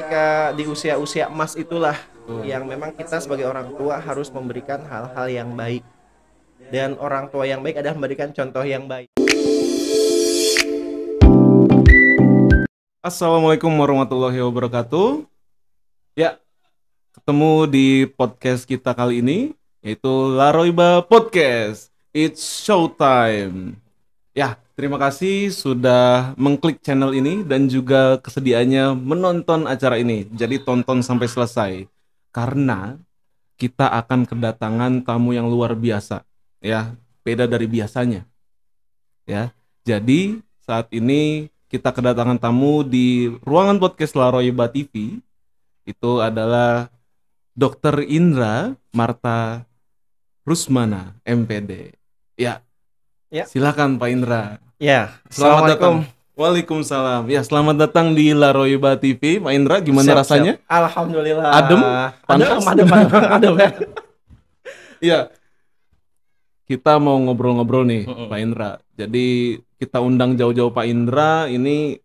ketika di usia-usia emas itulah yang memang kita sebagai orang tua harus memberikan hal-hal yang baik. Dan orang tua yang baik adalah memberikan contoh yang baik. Assalamualaikum warahmatullahi wabarakatuh. Ya, ketemu di podcast kita kali ini, yaitu Laroiba Podcast. It's showtime. Ya, terima kasih sudah mengklik channel ini dan juga kesediaannya menonton acara ini. Jadi tonton sampai selesai. Karena kita akan kedatangan tamu yang luar biasa. Ya, beda dari biasanya. Ya, jadi saat ini kita kedatangan tamu di ruangan podcast Laroiba TV. Itu adalah Dr. Indra Marta Rusmana, MPD. Ya, silakan Pak Indra. Ya, Selamat Assalamualaikum. datang. Waalaikumsalam. Ya, selamat datang di Laroiba TV. Pak Indra, gimana rasanya? Siap. Alhamdulillah. Adem? Panas? Adem ya. Iya. Kita mau ngobrol-ngobrol nih, Pak Indra. Jadi kita undang jauh-jauh Pak Indra. Ini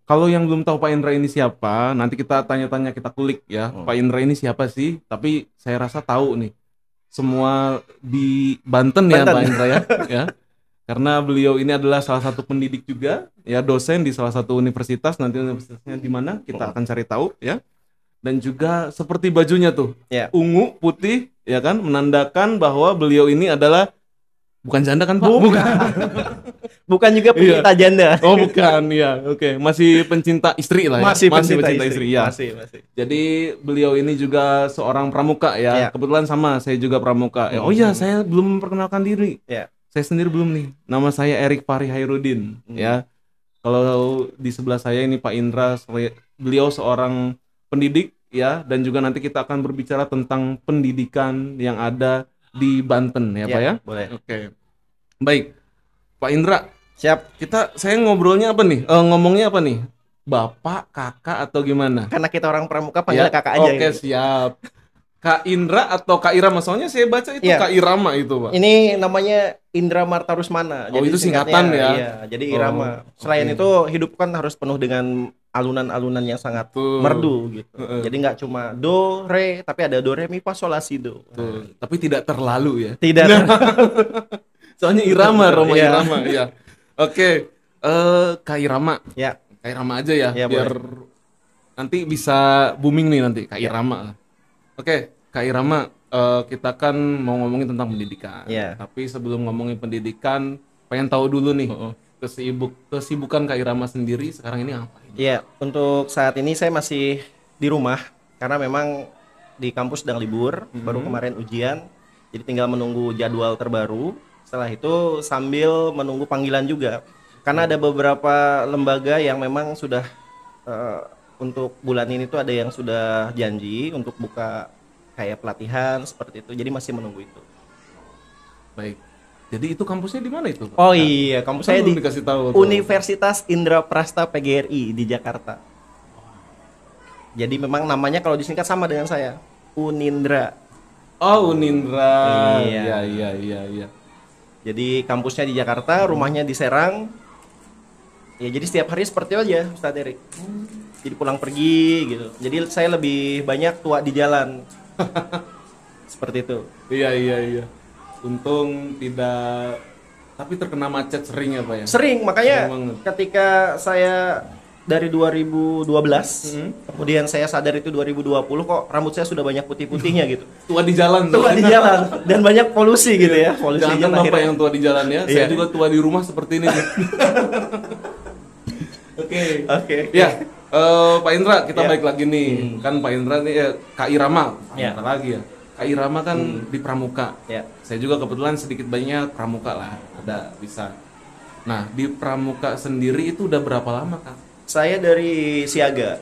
kalau yang belum tahu Pak Indra ini siapa, nanti kita tanya-tanya, kita kulik ya. Pak Indra ini siapa sih? Tapi saya rasa tahu nih. Semua di Banten ya Pak Indra ya. Ya. Karena beliau ini adalah salah satu pendidik juga, ya, dosen di salah satu universitas. Nanti universitasnya di mana kita akan cari tahu ya. Dan juga seperti bajunya tuh, ungu putih, ya kan, menandakan bahwa beliau ini adalah bukan janda kan Pak? Bukan juga pencinta janda. Oh bukan, ya, oke. Masih pencinta istri lah ya. Masih pencinta istri ya. Masih. Jadi beliau ini juga seorang pramuka ya. Kebetulan sama, saya juga pramuka. Oh iya, saya belum memperkenalkan diri. Saya sendiri belum nih. Nama saya Erik Fahri Hairudin. Ya. Kalau di sebelah saya ini Pak Indra, beliau seorang pendidik ya, dan juga nanti kita akan berbicara tentang pendidikan yang ada di Banten ya Pak ya. Boleh. Oke. Baik. Pak Indra, siap. Saya ngobrolnya apa nih? Ngomongnya apa nih? Bapak, kakak atau gimana? Karena kita orang pramuka panggil kakak aja. Oke, siap. Kak Indra atau Kak Irama? Soalnya saya baca itu Kak Irama itu, Pak. Ini namanya Indra Marta Rusmana. Oh, itu singkatan ya? Iya, jadi Irama. Selain itu, hidup kan harus penuh dengan alunan-alunan yang sangat merdu gitu. Jadi nggak cuma do, re, tapi ada do, re, mi, fa, sol, la, si, do. Tapi tidak terlalu ya? Tidak. Soalnya Irama, Irama ya. Oke, Kak Irama. Ya. Kak Irama aja ya, biar boleh. Nanti bisa booming nih nanti Kak Irama. Oke, Kak Irama, kita kan mau ngomongin tentang pendidikan. Tapi sebelum ngomongin pendidikan, pengen tahu dulu nih kesibukan Kak Irama sendiri sekarang ini apa? Iya, untuk saat ini saya masih di rumah karena memang di kampus sedang libur, baru kemarin ujian. Jadi tinggal menunggu jadwal terbaru. Setelah itu sambil menunggu panggilan juga. Karena ada beberapa lembaga yang memang sudah untuk bulan ini tuh ada yang sudah janji untuk buka kayak pelatihan seperti itu. Jadi masih menunggu itu. Baik. Jadi itu kampusnya di mana itu? Oh iya, kampus saya di dikasih tahu Universitas Indraprasta PGRI di Jakarta. Jadi memang namanya kalau disingkat sama dengan saya, Unindra. Oh, Unindra. Iya. Jadi kampusnya di Jakarta, rumahnya di Serang. Ya jadi setiap hari seperti itu aja, Ustadz Erik. Jadi pulang pergi gitu. Jadi saya lebih banyak tua di jalan. Seperti itu. Iya. Untung tidak, tapi terkena macet sering ya Pak ya? Sering, makanya ketika saya dari 2012, kemudian saya sadar itu 2020 kok rambut saya sudah banyak putih-putihnya gitu. Tua di jalan. Tua di jalan dan banyak polusi gitu ya. Polusi jangan Bapak yang tua di jalan ya. Saya juga tua di rumah seperti ini. Oke. Ya, Pak Indra, kita balik lagi nih. Kan Pak Indra nih Kak Irama. Lagi ya. Kak Irama kan di pramuka. Saya juga kebetulan sedikit banyak pramuka lah. Ada bisa. Nah, di pramuka sendiri itu udah berapa lama Kak? Saya dari Siaga.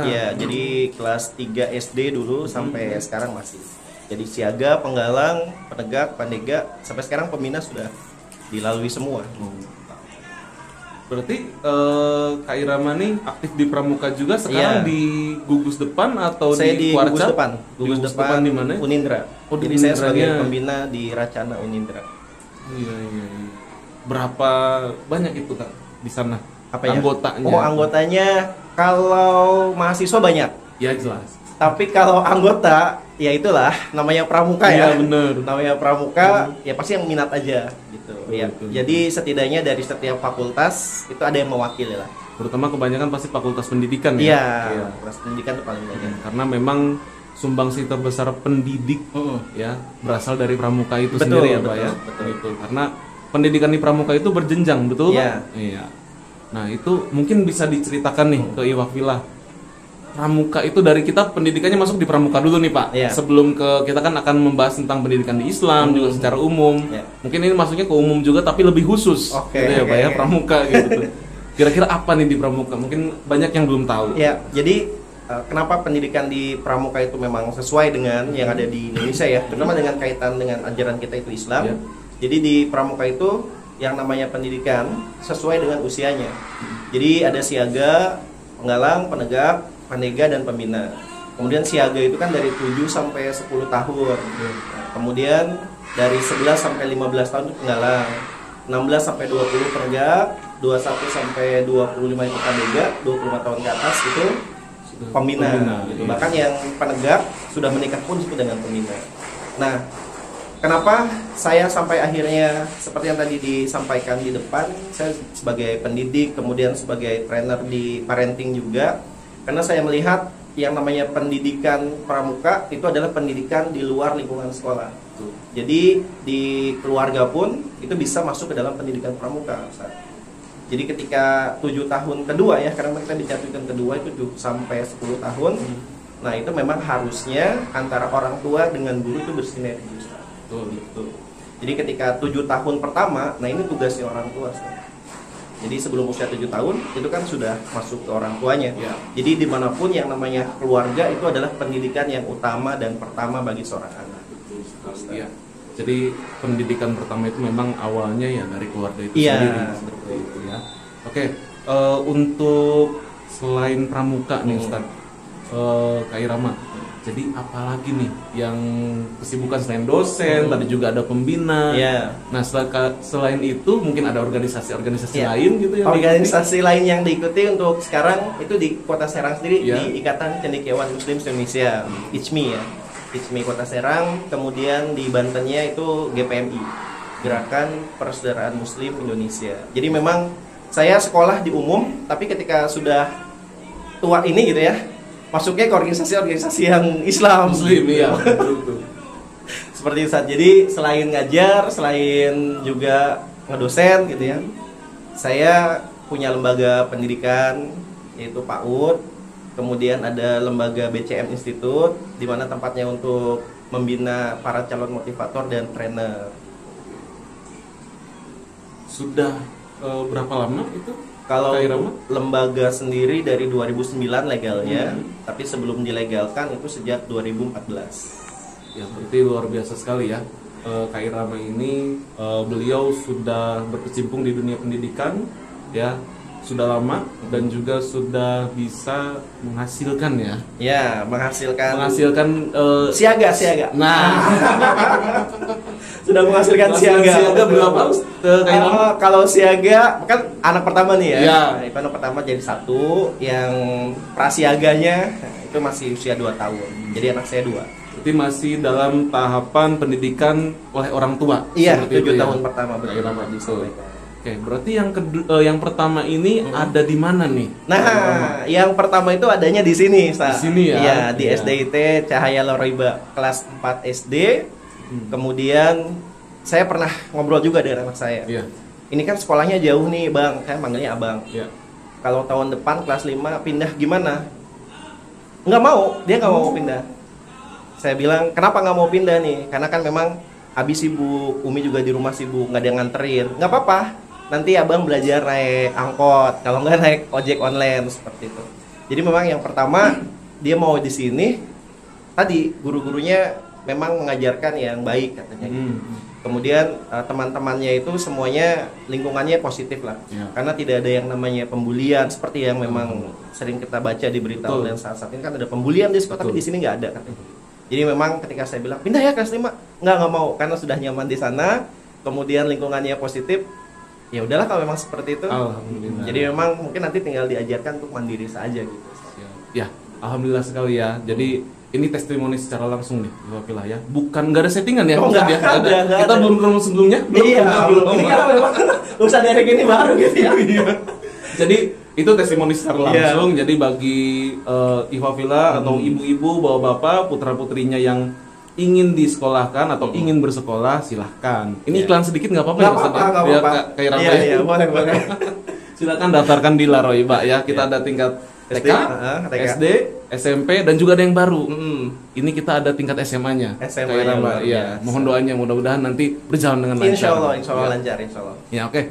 Ya, jadi kelas 3 SD dulu sampai sekarang masih. Jadi Siaga, Penggalang, Penegak, Pandega, sampai sekarang pembina sudah dilalui semua. Berarti Kak Irama nih aktif di pramuka juga sekarang di Gugus Depan atau saya di Gugus Kuarca? Depan. Gugus Depan di mana? Unindra. Jadi saya sebagai pembina di Racana Unindra. Iya. Berapa banyak itu Kak di sana? Apa ya? Anggotanya? Oh, anggotanya Kalau mahasiswa banyak, Ya jelas. tapi kalau anggota ya itulah namanya pramuka ya. Iya bener. Namanya pramuka ya pasti yang minat aja gitu. Ya. betul. Jadi setidaknya dari setiap fakultas itu ada yang mewakili lah. Terutama kebanyakan pasti fakultas pendidikan ya. Iya, Iya. fakultas pendidikan itu paling banyak. Karena memang sumbangsi terbesar pendidik ya berasal dari pramuka itu Betul, sendiri ya Pak betul, ya. betul. Itu karena pendidikan di pramuka itu berjenjang, betul Iya. Pak? Iya. Nah, itu mungkin bisa diceritakan nih ke Iwakwilah. Pramuka itu dari kita pendidikannya masuk di pramuka dulu nih Pak. Iya. Sebelum kita kan akan membahas tentang pendidikan di Islam juga secara umum. Iya. Mungkin ini masuknya ke umum juga tapi lebih khusus. Oke, gitu ya Pak oke. ya, pramuka gitu. Kira-kira apa nih di pramuka? Mungkin banyak yang belum tahu. Ya, jadi kenapa pendidikan di pramuka itu memang sesuai dengan yang ada di Indonesia ya, terutama dengan kaitan dengan ajaran kita itu Islam. Ya. Jadi di pramuka itu yang namanya pendidikan sesuai dengan usianya. Jadi ada siaga, penggalang, penegak, pandega, dan pembina. Kemudian siaga itu kan dari 7 sampai 10 tahun. Nah, kemudian dari 11 sampai 15 tahun itu penggalang. 16 sampai 20 penegak, 21 sampai 25 itu pandega, 25 tahun ke atas itu pembina gitu. Iya. Bahkan yang penegak sudah menikah pun disebut dengan pembina. Nah, kenapa saya sampai akhirnya seperti yang tadi disampaikan di depan, saya sebagai pendidik, kemudian sebagai trainer di parenting juga, karena saya melihat yang namanya pendidikan pramuka itu adalah pendidikan di luar lingkungan sekolah. Jadi di keluarga pun itu bisa masuk ke dalam pendidikan pramuka. Jadi ketika 7 tahun kedua ya, karena kita dijatuhkan kedua itu 7 sampai 10 tahun. Nah, itu memang harusnya antara orang tua dengan guru itu bersinergi. Gitu. Jadi ketika 7 tahun pertama, nah ini tugasnya orang tua. Jadi sebelum usia 7 tahun itu kan sudah masuk ke orang tuanya. Ya. Jadi dimanapun yang namanya keluarga itu adalah pendidikan yang utama dan pertama bagi seorang anak. Iya. Jadi pendidikan pertama itu memang awalnya ya dari keluarga itu Iya, sendiri seperti itu ya. Oke, untuk selain pramuka nih Ustaz, Kak Irama, jadi apalagi nih yang kesibukan selain dosen, tadi juga ada pembina. Iya. Nah selain itu mungkin ada organisasi-organisasi Iya. lain gitu ya? Organisasi lain yang diikuti untuk sekarang itu di Kota Serang sendiri, Iya. di Ikatan Cendekiawan Muslim Indonesia, ICMI ya. ICMI Kota Serang, kemudian di Bantennya itu GPMI, Gerakan Persaudaraan Muslim Indonesia. Jadi memang saya sekolah di umum, tapi ketika sudah tua ini gitu ya, masuknya ke organisasi-organisasi yang Islam. Muslim ya. Betul. Seperti itu. Jadi selain ngajar, selain juga ngedosen gitu ya, saya punya lembaga pendidikan yaitu PAUD. Kemudian ada lembaga BCM Institute, di mana tempatnya untuk membina para calon motivator dan trainer. Sudah berapa lama itu? Kalau Kak Irama? lembaga sendiri dari 2009 legalnya, tapi sebelum dilegalkan itu sejak 2014. Ya berarti luar biasa sekali ya. Kak Irama ini beliau sudah berkecimpung di dunia pendidikan ya sudah lama dan juga sudah bisa menghasilkan ya. Ya, menghasilkan siaga. Nah, Sudah menghasilkan siaga. Siaga berapa? Kak Irama? Kalau siaga kan anak pertama nih ya. Ya. Nah, itu anak pertama jadi 1, yang prasiaganya itu masih usia 2 tahun. Jadi anak saya 2. Berarti masih dalam tahapan pendidikan oleh orang tua. Iya, seperti 7 itu ya? tahun pertama Kak Irama, betul. disampaikan. Oke, berarti yang pertama ini ada di mana nih? Nah, yang pertama itu adanya di sini, Sa. Di sini ya? Iya, di Iya. SDIT Cahaya Laroiba kelas 4 SD. Kemudian saya pernah ngobrol juga dengan anak saya. Iya. Ini kan sekolahnya jauh nih, Bang. Saya manggilnya Abang. Iya. Kalau tahun depan kelas 5 pindah gimana? Nggak mau, dia nggak mau pindah. Saya bilang, kenapa nggak mau pindah nih? Karena kan memang Abi sibuk, Umi juga di rumah sibuk, nggak ada yang nganterin. Nggak apa-apa, nanti abang belajar naik angkot, kalau nggak naik ojek online, seperti itu. Jadi memang yang pertama, dia mau di sini, tadi guru-gurunya memang mengajarkan yang baik katanya. Kemudian teman-temannya itu semuanya lingkungannya positif lah. Ya. Karena tidak ada yang namanya pembulian seperti yang memang sering kita baca di berita Betul. online saat ini kan ada pembulian di sekolah, tapi di sini nggak ada katanya. Jadi memang ketika saya bilang pindah ya kelas 5, nggak mau karena sudah nyaman di sana, kemudian lingkungannya positif, ya udahlah kalau memang seperti itu. Alhamdulillah. Jadi memang mungkin nanti tinggal diajarkan untuk mandiri saja gitu. Ya, alhamdulillah sekali ya. Jadi ini testimoni secara langsung nih, Iwafilah ya. Bukan nggak ada settingan ya, Oh, Ustaz nggak ya. ada. Kita belum ketemu sebelumnya. Iya, ini kan memang usaha dari gini baru gitu ya. Jadi itu testimoni secara langsung. Jadi bagi Iwafilah atau ibu-ibu, bapak-bapak, putra-putrinya yang ingin disekolahkan atau ingin bersekolah, silahkan. Ini iklan sedikit nggak apa-apa ya, Ustaz? Nggak Biar apa-apa. kayak ramai. Iya, boleh. Silakan daftarkan di Laroiba ya. Kita ada tingkat TK, TK. SD, SMP dan juga ada yang baru. Ini kita ada tingkat SMA-nya. SMA-nya luar ya. biasa. Mohon doanya mudah-mudahan nanti berjalan dengan lancar. Insya Allah Ya. lancar, insya Allah. Ya, oke.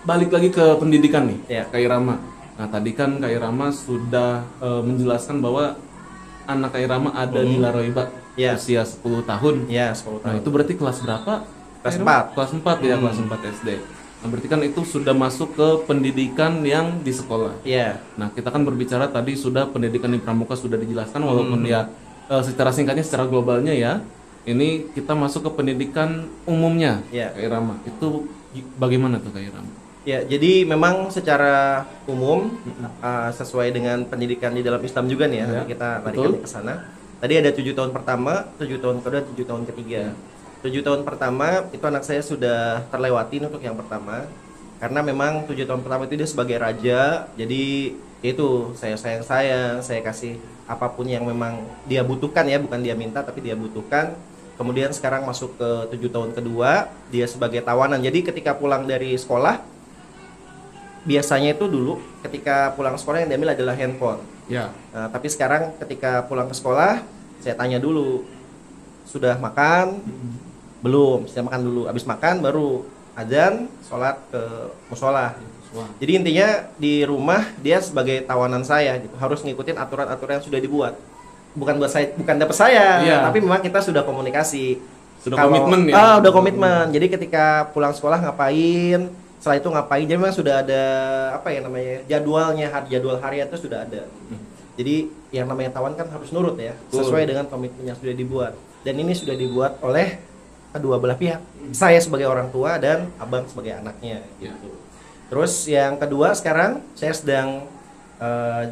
Balik lagi ke pendidikan nih, Ya. Kak Irama. Nah, tadi kan Kak Irama sudah menjelaskan bahwa anak Kak Irama ada di Laroiba Ya. usia 10 tahun. Ya, 10 Nah, tahun. itu berarti kelas berapa? Kelas Kak Irama? 4. Kelas 4 ya, kelas 4 SD. Nah, berarti kan itu sudah masuk ke pendidikan yang di sekolah. Iya. Nah, kita kan berbicara tadi sudah pendidikan di pramuka sudah dijelaskan walaupun ya secara singkatnya secara globalnya ya. Ini kita masuk ke pendidikan umumnya, Iya. Kak Irama. Itu bagaimana tuh Kak Irama? Ya, jadi memang secara umum sesuai dengan pendidikan di dalam Islam juga nih ya. Ya, Nanti kita betul. larikan ke sana. Tadi ada 7 tahun pertama, 7 tahun kedua, 7 tahun ketiga. 7 tahun pertama itu anak saya sudah terlewatin untuk yang pertama. Karena memang 7 tahun pertama itu dia sebagai raja. Jadi itu saya sayang, saya kasih apapun yang memang dia butuhkan ya, bukan dia minta tapi dia butuhkan. Kemudian sekarang masuk ke 7 tahun kedua, dia sebagai tawanan. Jadi ketika pulang dari sekolah, biasanya itu dulu ketika pulang sekolah yang diambil adalah handphone. Ya. Nah, tapi sekarang ketika pulang ke sekolah, saya tanya dulu, sudah makan? Belum, sudah makan dulu. Habis makan baru azan, sholat ke musola. Wah. Jadi intinya di rumah dia sebagai tawanan saya gitu, harus ngikutin aturan-aturan yang sudah dibuat. Bukan buat saya, bukan dapat saya, Iya. tapi memang kita sudah komunikasi. Sudah komitmen ya? Udah komitmen. Jadi ketika pulang sekolah ngapain, setelah itu ngapain, jadi memang sudah ada apa ya namanya jadwalnya, jadwal harian itu sudah ada. Jadi yang namanya tawan kan harus nurut ya, sesuai dengan komitmen yang sudah dibuat. Dan ini sudah dibuat oleh kedua belah pihak. Saya sebagai orang tua dan abang sebagai anaknya gitu. Terus yang kedua sekarang saya sedang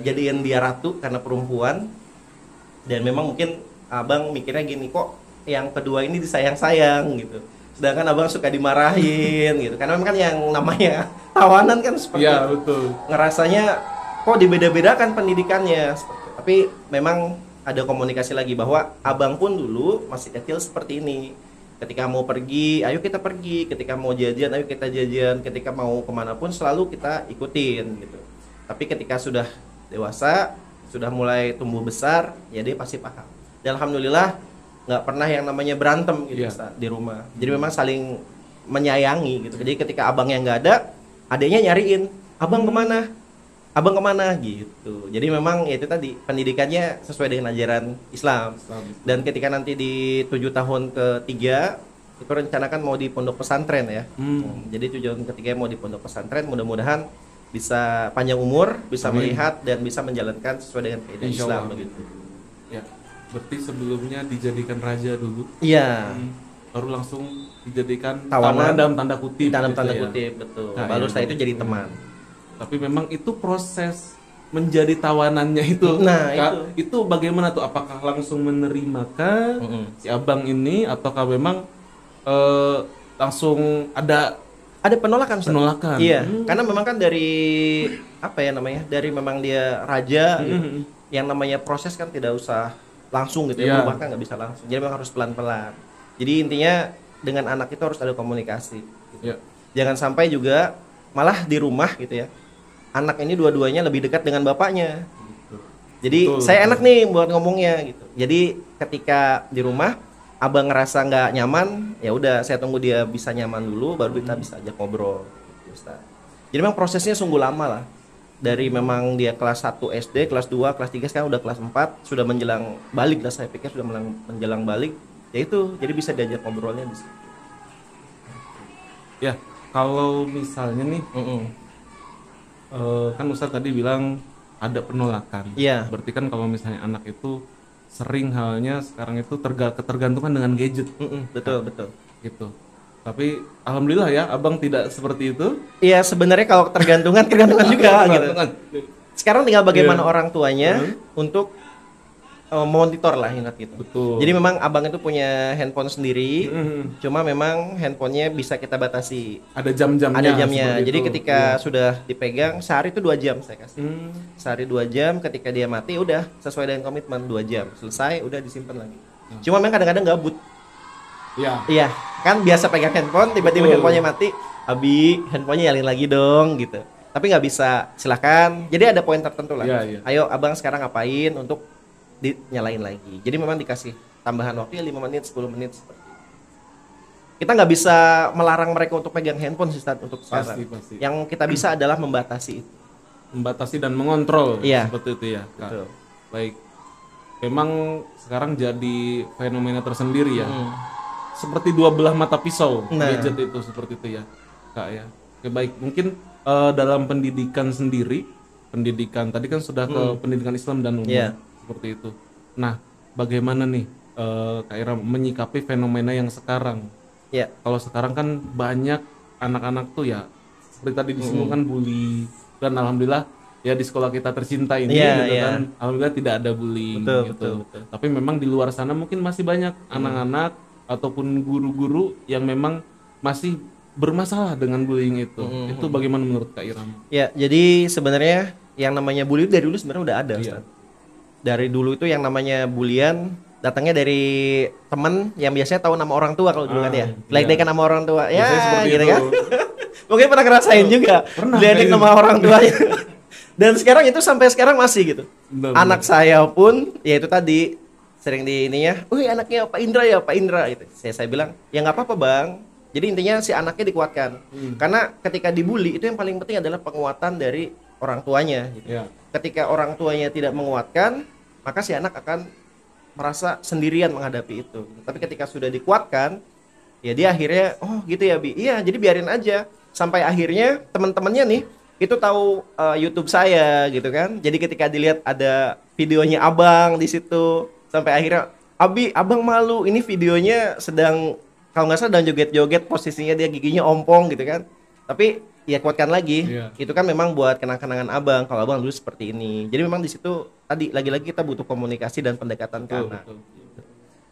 jadiin dia ratu karena perempuan. Dan memang mungkin abang mikirnya gini, kok yang kedua ini disayang-sayang gitu. Sedangkan abang suka dimarahin gitu. Karena memang kan yang namanya tawanan kan seperti Iya, itu. betul. Ngerasanya kok dibeda-bedakan pendidikannya. Tapi memang ada komunikasi lagi bahwa abang pun dulu masih kecil seperti ini. Ketika mau pergi, ayo kita pergi. Ketika mau jajan, ayo kita jajan. Ketika mau kemana pun selalu kita ikutin gitu. Tapi ketika sudah dewasa, sudah mulai tumbuh besar, ya dia pasti paham. Dan alhamdulillah nggak pernah yang namanya berantem gitu Iya. Ustaz, di rumah. Jadi memang saling menyayangi gitu. Jadi ketika abangnya nggak ada, adiknya nyariin, abang kemana? Abang kemana gitu. Jadi memang ya itu tadi pendidikannya sesuai dengan ajaran Islam. Dan ketika nanti di 7 tahun ketiga itu rencanakan mau di pondok pesantren ya. Jadi 7 tahun ketiga mau di pondok pesantren, mudah-mudahan bisa panjang umur, bisa Amin. melihat dan bisa menjalankan sesuai dengan kaidah Insya Islam Allah. begitu. Ya. Berarti sebelumnya dijadikan raja dulu. Iya. Baru langsung dijadikan Tawanan. tawanan dalam tanda kutip. Dalam gitu tanda ya. kutip betul. Nah, Baru iya, setelah itu betul. jadi teman. Tapi memang itu proses menjadi tawanannya itu. Nah, Kak, itu bagaimana tuh? Apakah langsung menerimakah si abang ini ataukah memang langsung ada Penolakan. Ustaz. penolakan? Iya, karena memang kan dari apa ya namanya? Dari memang dia raja gitu. Yang namanya proses kan tidak usah langsung gitu ya, Iya. berubah kan nggak bisa langsung. Jadi memang harus pelan-pelan. Jadi intinya dengan anak itu harus ada komunikasi. Gitu. Ya. Jangan sampai juga malah di rumah gitu ya. Anak ini dua-duanya lebih dekat dengan bapaknya. Jadi Betul, saya betul. enak nih buat ngomongnya gitu. Jadi ketika di rumah abang ngerasa nggak nyaman, ya udah saya tunggu dia bisa nyaman dulu, baru kita bisa ajak ngobrol. Gitu, Ustaz. Jadi memang prosesnya sungguh lama lah. Dari memang dia kelas 1 SD, kelas 2, kelas 3, sekarang udah kelas 4, sudah menjelang balik lah, saya pikir sudah menjelang balik. Ya itu, jadi bisa diajak ngobrolnya di situ. Ya, kalau misalnya nih kan Ustadz tadi bilang ada penolakan. Iya. Berarti kan kalau misalnya anak itu sering halnya sekarang itu ketergantungan dengan gadget Betul, betul. gitu. Tapi alhamdulillah ya, abang tidak seperti itu. Iya, sebenarnya kalau tergantungan juga gitu. Tergantungan. Sekarang tinggal bagaimana Iya. orang tuanya untuk monitor lah ingat gitu. Betul. Jadi memang abang itu punya handphone sendiri, Mhm. cuma memang handphonenya bisa kita batasi. Ada jam-jamnya. Ada jamnya. seperti Jadi itu. ketika Iya. sudah dipegang sehari itu 2 jam saya kasih. Hmm. Sehari 2 jam, ketika dia mati udah sesuai dengan komitmen 2 jam. Selesai udah disimpan lagi. Cuma memang kadang-kadang gabut. Iya. Iya, kan biasa pegang handphone tiba-tiba Betul. handphonenya mati, Abi handphonenya nyalin lagi dong gitu. Tapi nggak bisa, silakan. Jadi ada poin tertentu lah. Iya, iya. Ayo abang sekarang ngapain untuk dinyalain lagi. Jadi memang dikasih tambahan waktu ya 5 menit, 10 menit seperti itu. Kita nggak bisa melarang mereka untuk pegang handphone sih Ustaz, untuk sekarang. Pasti. Yang kita bisa adalah membatasi itu. Membatasi dan mengontrol. Iya. Seperti itu ya, Kak. Betul. Baik. Memang sekarang jadi fenomena tersendiri ya. Seperti dua belah mata pisau Nah. gadget itu seperti itu ya, Kak ya. Oke, baik. Mungkin dalam pendidikan sendiri, pendidikan tadi kan sudah ke pendidikan Islam dan umum Iya. seperti itu. Nah, bagaimana nih Kak Ira menyikapi fenomena yang sekarang? Ya, Kalau sekarang kan banyak anak-anak tuh ya seperti tadi disinggung kan bully, dan alhamdulillah ya di sekolah kita tercinta ini Iya, gitu iya. kan alhamdulillah tidak ada bullying Betul, gitu. betul. Tapi memang di luar sana mungkin masih banyak anak-anak ataupun guru-guru yang memang masih bermasalah dengan bullying itu. Itu bagaimana menurut Kak Iram? ya. Jadi sebenarnya yang namanya bully dari dulu sebenarnya udah ada, Iya. Ustaz. Dari dulu itu yang namanya bulian datangnya dari temen yang biasanya tahu nama orang tua kalau dulu kan ya. Ledek nama orang tua. Ya, Biasanya seperti gitu itu. kan. Mungkin pernah ngerasain juga. Pernah, Ledek kayak nama orang tuanya. Dan sekarang itu sampai sekarang masih gitu. Benar, Anak saya pun ya itu tadi sering di ininya, "Wih, anaknya Pak Indra ya, Pak Indra." Gitu. Saya bilang, "Ya nggak apa-apa, Bang." Jadi intinya si anaknya dikuatkan. Karena ketika dibully itu yang paling penting adalah penguatan dari orang tuanya gitu. Ya. Ketika orang tuanya tidak menguatkan, maka si anak akan merasa sendirian menghadapi itu. Tapi ketika sudah dikuatkan, ya dia akhirnya, oh gitu ya Bi. Iya, jadi biarin aja. Sampai akhirnya teman-temannya nih itu tahu YouTube saya gitu kan. Jadi ketika dilihat ada videonya Abang di situ, sampai akhirnya, Abi, Abang malu. Ini videonya sedang kalau nggak salah sedang joget-joget, posisinya dia giginya ompong gitu kan. Tapi ya kuatkan lagi. Iya. Itu kan memang buat kenang-kenangan Abang. Kalau Abang dulu seperti ini. Jadi memang di situ tadi lagi-lagi kita butuh komunikasi dan pendekatan ke anak. Betul.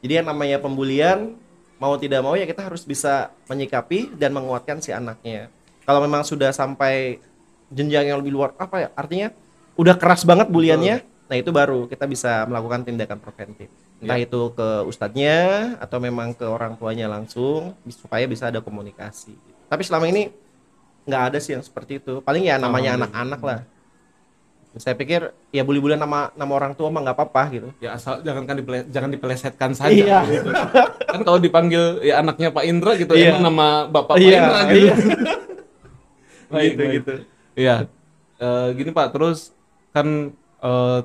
Jadi yang namanya pembulian mau tidak mau ya kita harus bisa menyikapi dan menguatkan si anaknya. Kalau memang sudah sampai jenjang yang lebih luar apa ya? Artinya udah keras banget buliannya. Nah, itu baru kita bisa melakukan tindakan preventif. Entah itu ke ustadznya atau memang ke orang tuanya langsung supaya bisa ada komunikasi. Tapi selama ini nggak ada sih yang seperti itu. Paling ya namanya anak-anak lah. Saya pikir ya bully-bulian nama orang tua mah nggak apa-apa gitu. Ya asal jangan dipelesetkan saja. Iya. Gitu. Kan kalau dipanggil ya anaknya Pak Indra gitu, Iya. emang nama Bapak Pak Iya, Indra gitu. iya. Baik, Gitu, baik. gitu. Iya. Gini Pak, terus kan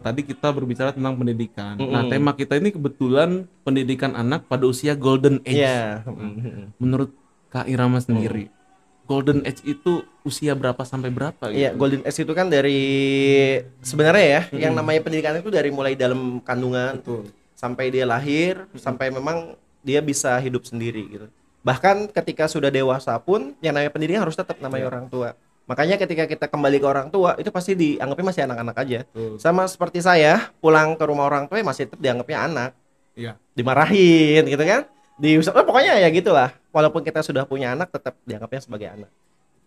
tadi kita berbicara tentang pendidikan. Nah, tema kita ini kebetulan pendidikan anak pada usia golden age. Iya. Menurut Kak Irama sendiri, golden age itu usia berapa sampai berapa gitu? Iya, golden age itu kan dari sebenarnya ya, yang namanya pendidikan itu dari mulai dalam kandungan sampai dia lahir, sampai memang dia bisa hidup sendiri gitu. Bahkan ketika sudah dewasa pun yang namanya pendidikan harus tetap namanya orang tua. Makanya ketika kita kembali ke orang tua itu pasti dianggapnya masih anak-anak aja. Sama seperti saya pulang ke rumah orang tua masih tetap dianggapnya anak. Iya. Dimarahin gitu kan. Pokoknya ya gitulah. Walaupun kita sudah punya anak tetap dianggapnya sebagai anak.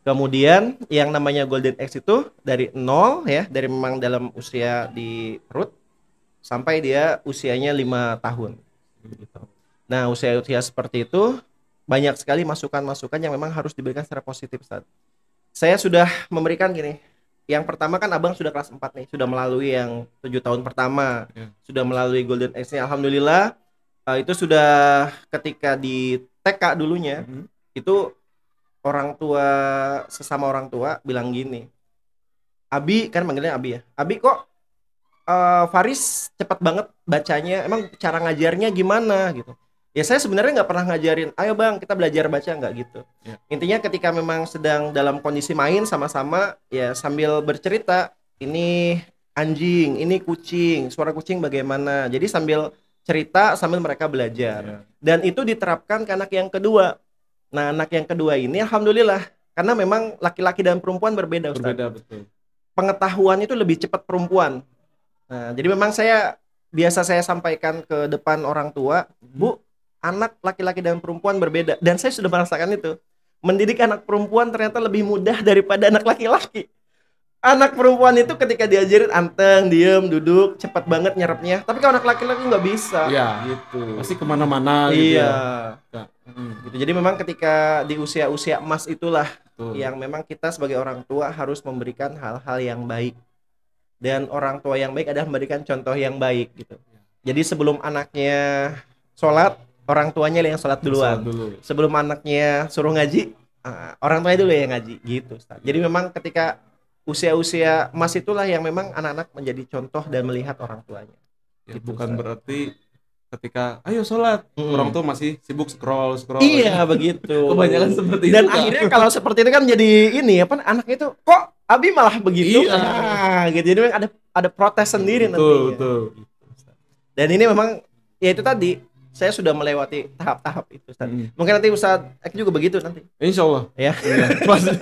Kemudian yang namanya golden age itu dari 0 ya, dari memang dalam usia di perut sampai dia usianya 5 tahun gitu. Nah, usia-usia seperti itu banyak sekali masukan-masukan yang memang harus diberikan secara positif Ustaz. Saya sudah memberikan gini. Yang pertama kan Abang sudah kelas 4 nih, sudah melalui yang 7 tahun pertama. Ya. Sudah melalui golden age-nya alhamdulillah. Itu sudah ketika di TK dulunya itu orang tua sesama orang tua bilang gini, Abi kan manggilnya Abi ya, Abi kok Faris cepat banget bacanya, emang cara ngajarnya gimana gitu. Ya saya sebenarnya nggak pernah ngajarin, ayo bang kita belajar baca, nggak gitu. Intinya ketika memang sedang dalam kondisi main sama-sama ya sambil bercerita, ini anjing, ini kucing, suara kucing bagaimana, jadi sambil cerita sambil mereka belajar. Dan itu diterapkan ke anak yang kedua. Nah, anak yang kedua ini alhamdulillah karena memang laki-laki dan perempuan berbeda, Ustaz. Berbeda betul. Pengetahuan itu lebih cepat perempuan. Nah, jadi memang saya sampaikan ke depan orang tua, Bu, anak laki-laki dan perempuan berbeda. Dan saya sudah merasakan itu. Mendidik anak perempuan ternyata lebih mudah daripada anak laki-laki. Anak perempuan itu ketika diajarin anteng, diem, duduk, cepat banget nyerapnya. Tapi kalau anak laki-laki nggak bisa. Iya, Gitu. pasti kemana-mana gitu Iya. ya. Gitu. Jadi memang ketika di usia-usia emas itulah Betul. yang memang kita sebagai orang tua harus memberikan hal-hal yang baik. Dan orang tua yang baik adalah memberikan contoh yang baik gitu. Jadi sebelum anaknya sholat, orang tuanya yang sholat duluan. Dulu. Sebelum anaknya suruh ngaji, orang tuanya dulu yang ngaji gitu, Ustaz. Jadi memang ketika usia-usia emas itulah yang memang anak-anak menjadi contoh dan melihat orang tuanya. Ya, Gitu, bukan Ustaz. berarti ketika ayo sholat orang tua masih sibuk scroll. Iya begitu. Kebanyakan seperti Dan itu. Kak. akhirnya kalau seperti itu kan jadi ini apa anaknya itu kok Abi malah begitu. Iya. Gitu. Jadi memang ada protes sendiri nantinya. Betul. Gitu, Ustaz. Dan ini memang ya itu tadi saya sudah melewati tahap-tahap itu, Ustaz. Mungkin nanti Ustaz Ek juga begitu nanti. Insya Allah. Ya. Pasti.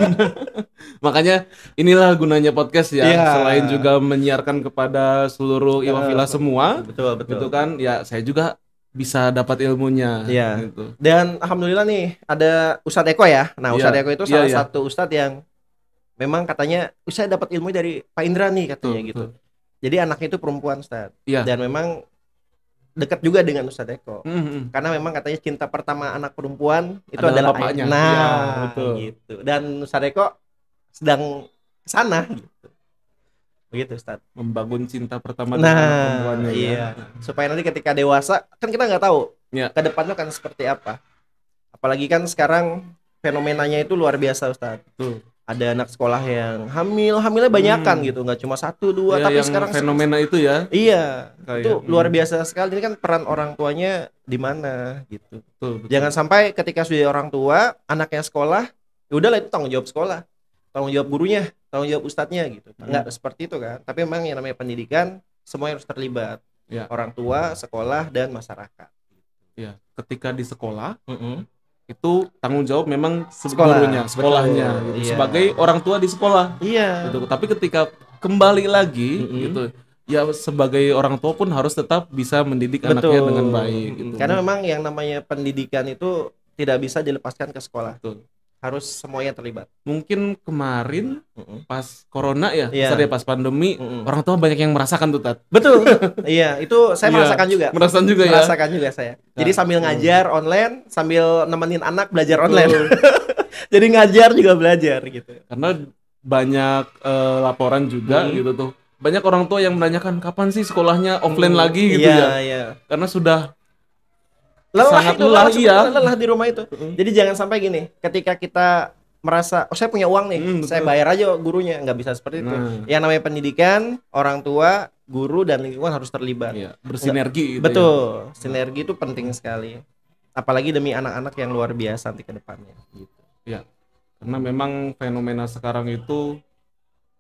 Makanya inilah gunanya podcast ya. Iya. Selain juga menyiarkan kepada seluruh Iwafila semua, Betul. gitu kan? Ya saya juga bisa dapat ilmunya. Iya. Gitu. Dan alhamdulillah nih ada Ustadz Eko ya. Nah, Ustadz Eko itu salah satu ustadz yang memang katanya saya dapat ilmu dari Pak Indra nih katanya gitu. Jadi anaknya itu perempuan, Ustadz. Iya. Dan memang dekat juga dengan Ustadz Eko. Karena memang katanya cinta pertama anak perempuan itu adalah adalah bapaknya. Nah, Ya, betul. Gitu. Dan Ustadz Eko sedang kesana gitu. Begitu, Ustadz. Membangun cinta pertama dengan anak perempuannya. Iya. Supaya nanti ketika dewasa kan kita nggak tahu ke depannya kan seperti apa. Apalagi kan sekarang fenomenanya itu luar biasa, Ustadz. Betul. Ada anak sekolah yang hamilnya banyakan gitu, nggak cuma 1, 2, tapi sekarang fenomena itu ya. Iya, itu luar biasa sekali. Ini kan peran orang tuanya di mana gitu. Betul. Jangan sampai ketika sudah orang tua, anaknya sekolah, ya udahlah itu tanggung jawab sekolah, tanggung jawab gurunya, tanggung jawab ustadznya gitu. Nggak seperti itu kan. Tapi memang yang namanya pendidikan semuanya harus terlibat. Ya. Orang tua, sekolah, dan masyarakat. Ya, ketika di sekolah itu tanggung jawab memang sekolahnya gitu. Iya. Sebagai orang tua di sekolah. Iya. Gitu. Tapi ketika kembali lagi gitu, ya sebagai orang tua pun harus tetap bisa mendidik anaknya dengan baik gitu. Karena memang yang namanya pendidikan itu tidak bisa dilepaskan ke sekolah. Betul. Harus semuanya terlibat. Mungkin kemarin pas corona ya, pas pandemi, orang tua banyak yang merasakan tuh, Tat. Betul. Iya, itu saya merasakan juga. Merasakan juga saya. Jadi sambil ngajar online, sambil nemenin anak belajar online. Jadi ngajar juga belajar gitu. Karena banyak laporan juga gitu tuh. Banyak orang tua yang menanyakan kapan sih sekolahnya offline lagi gitu ya. Iya. Karena sudah sangat lelah ya. di rumah itu. Jadi jangan sampai gini, ketika kita merasa saya punya uang nih, saya bayar aja gurunya, nggak bisa seperti itu. Yang namanya pendidikan, orang tua, guru dan lingkungan harus terlibat. Iya, bersinergi gitu. Betul. Sinergi itu penting sekali. Apalagi demi anak-anak yang luar biasa nanti ke depannya gitu. Ya. Karena memang fenomena sekarang itu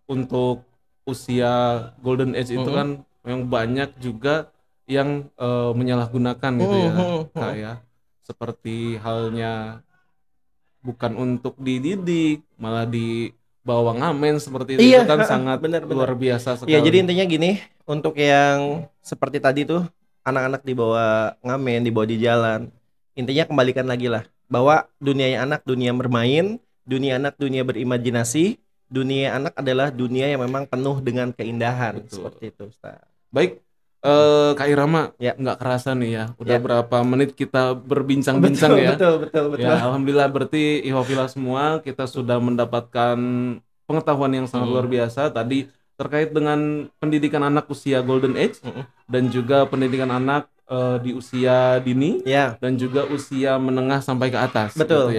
untuk usia golden age itu kan memang banyak juga yang menyalahgunakan gitu ya, kayak seperti halnya bukan untuk dididik malah dibawa ngamen seperti itu, kan sangat luar biasa sekali. Iya, jadi intinya gini, untuk yang seperti tadi tuh anak-anak dibawa ngamen, dibawa di jalan, intinya kembalikan lagi lah bahwa dunia anak dunia bermain, dunia anak dunia berimajinasi, dunia anak adalah dunia yang memang penuh dengan keindahan. Seperti itu, Ustaz. Baik. Kak Irama, nggak kerasa nih ya, udah berapa menit kita berbincang-bincang ya. Betul. Ya, alhamdulillah berarti Iwafila semua kita sudah mendapatkan pengetahuan yang sangat luar biasa tadi terkait dengan pendidikan anak usia golden age dan juga pendidikan anak di usia dini dan juga usia menengah sampai ke atas. Betul.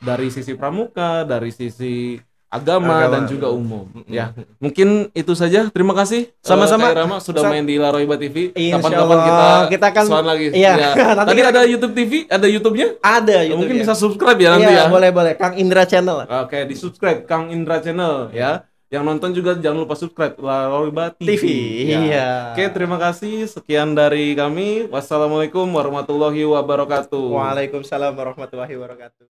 Dari sisi pramuka, dari sisi agama dan juga umum. Ya, mungkin itu saja. Terima kasih. Sama-sama. Kak Irama sudah main di Laroiba TV. Kapan-kapan kita akan soal lagi. Iya. Ya. Tadi ada YouTube TV, ada YouTube-nya? Ada YouTube. Mungkin bisa subscribe ya nanti ya. Boleh. Kang Indra Channel. Oke, di subscribe Kang Indra Channel ya. Yang nonton juga jangan lupa subscribe Laroiba TV. Iya. Oke, terima kasih. Sekian dari kami. Wassalamualaikum warahmatullahi wabarakatuh. Waalaikumsalam warahmatullahi wabarakatuh.